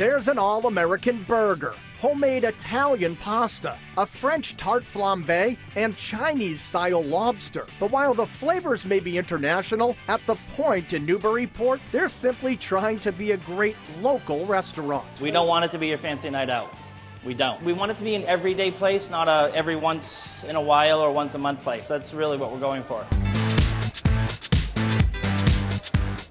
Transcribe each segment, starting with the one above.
There's an all-American burger, homemade Italian pasta, a French Tarte Flambe, and Chinese-style lobster. But while the flavors may be international, at the Poynt in Newburyport, they're simply trying to be a great local restaurant. We don't want it to be your fancy night out. We don't. We want it to be an everyday place, not a every once in a while or once a month place. That's really what we're going for.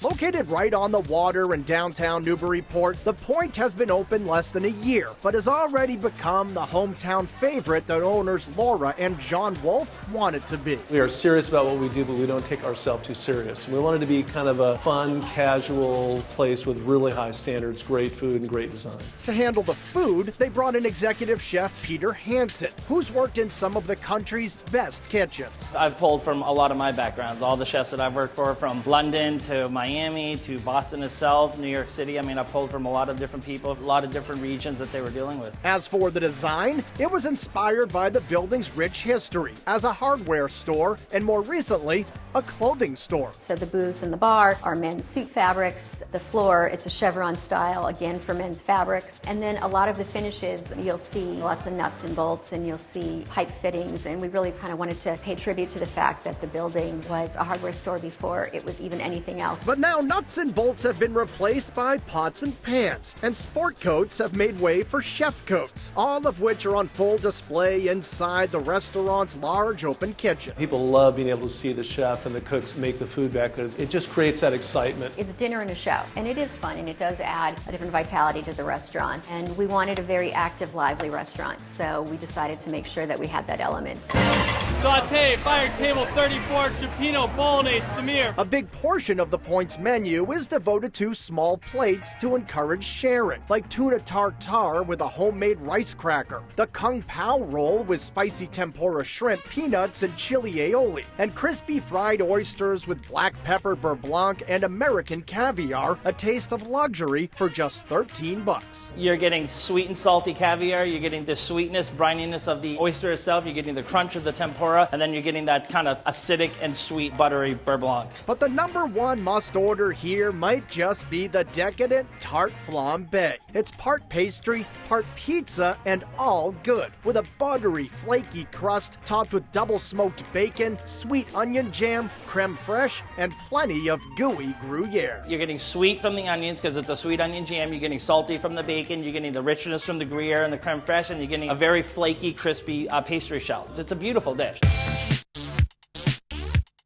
Located right on the water in downtown Newburyport, the Poynt has been open less than a year, but has already become the hometown favorite that owners Laura and John Wolfe want it to be. We are serious about what we do, but we don't take ourselves too serious. We want it to be kind of a fun, casual place with really high standards, great food, and great design. To handle the food, they brought in executive chef Peter Hansen, who's worked in some of the country's best kitchens. I've pulled from a lot of my backgrounds, all the chefs that I've worked for, from London to Miami to Boston itself, New York City. I mean, I pulled from a lot of different people, a lot of different regions that they were dealing with. As for the design, it was inspired by the building's rich history as a hardware store and more recently, a clothing store. So the booths and the bar are men's suit fabrics. The floor is a chevron style, again for men's fabrics. And then a lot of the finishes, you'll see lots of nuts and bolts and you'll see pipe fittings. And we really kind of wanted to pay tribute to the fact that the building was a hardware store before it was even anything else. But now nuts and bolts have been replaced by pots and pans, and sport coats have made way for chef coats, all of which are on full display inside the restaurant's large open kitchen. People love being able to see the chef and the cooks make the food back there. It just creates that excitement. It's dinner and a show, and it is fun, and it does add a different vitality to the restaurant. And we wanted a very active, lively restaurant, so we decided to make sure that we had that element. Sauté, fire table 34, Cioppino, Bolognese, Samir. A big portion of the Poynt's menu is devoted to small plates to encourage sharing, like tuna tartare with a homemade rice cracker, the kung pao roll with spicy tempura shrimp, peanuts, and chili aioli, and crispy fried oysters with black pepper beurre blanc and American caviar, a taste of luxury for just $13. You're getting sweet and salty caviar, you're getting the sweetness, brininess of the oyster itself, you're getting the crunch of the tempura, and then you're getting that kind of acidic and sweet buttery beurre blanc. But the number one must order here might just be the decadent Tarte Flambe. It's part pastry, part pizza, and all good, with a buttery, flaky crust topped with double smoked bacon, sweet onion jam, creme fraiche, and plenty of gooey Gruyere. You're getting sweet from the onions because it's a sweet onion jam, you're getting salty from the bacon, you're getting the richness from the Gruyere and the creme fraiche, and you're getting a very flaky, crispy pastry shell. It's a beautiful dish.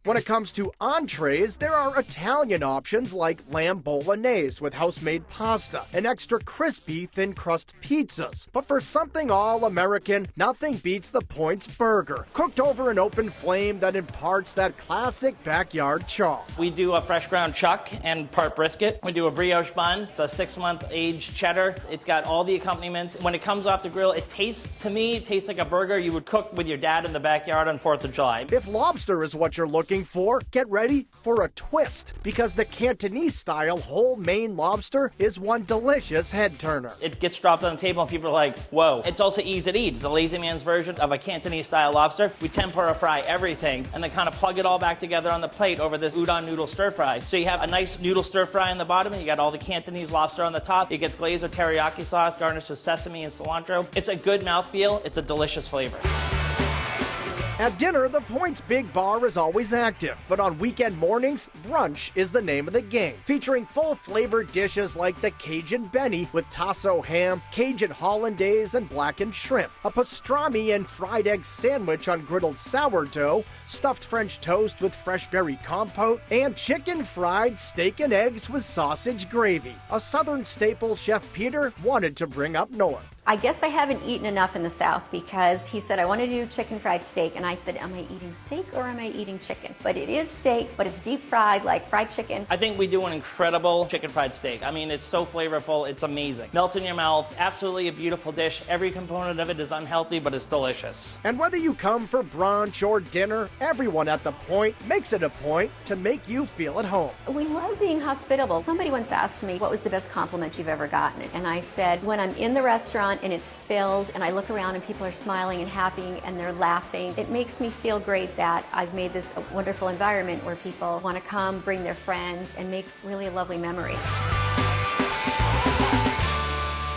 When it comes to entrees, there are Italian options like lamb bolognese with house-made pasta and extra crispy thin crust pizzas. But for something all-American, nothing beats the Poynt's burger, cooked over an open flame that imparts that classic backyard charm. We do a fresh ground chuck and part brisket. We do a brioche bun. It's a 6-month aged cheddar. It's got all the accompaniments. When it comes off the grill, it tastes like a burger you would cook with your dad in the backyard on 4th of July. If lobster is what you're looking for, get ready for a twist, because the Cantonese-style whole Maine lobster is one delicious head-turner. It gets dropped on the table and people are like, whoa. It's also easy to eat. It's a lazy man's version of a Cantonese-style lobster. We tempura fry everything and then kind of plug it all back together on the plate over this udon noodle stir-fry. So you have a nice noodle stir-fry on the bottom and you got all the Cantonese lobster on the top. It gets glazed with teriyaki sauce, garnished with sesame and cilantro. It's a good mouthfeel. It's a delicious flavor. At dinner, the Poynt's big bar is always active, but on weekend mornings, brunch is the name of the game, featuring full-flavored dishes like the Cajun Benny with tasso ham, Cajun hollandaise, and blackened shrimp, a pastrami and fried egg sandwich on griddled sourdough, stuffed French toast with fresh berry compote, and chicken fried steak and eggs with sausage gravy, a southern staple Chef Peter wanted to bring up north. I guess I haven't eaten enough in the South, because he said, I want to do chicken fried steak. And I said, am I eating steak or am I eating chicken? But it is steak, but it's deep fried like fried chicken. I think we do an incredible chicken fried steak. I mean, it's so flavorful. It's amazing. Melts in your mouth. Absolutely a beautiful dish. Every component of it is unhealthy, but it's delicious. And whether you come for brunch or dinner, everyone at the Poynt makes it a point to make you feel at home. We love being hospitable. Somebody once asked me, what was the best compliment you've ever gotten? And I said, when I'm in the restaurant and it's filled and I look around and people are smiling and happy and they're laughing, it makes me feel great that I've made this a wonderful environment where people want to come, bring their friends, and make really a lovely memory.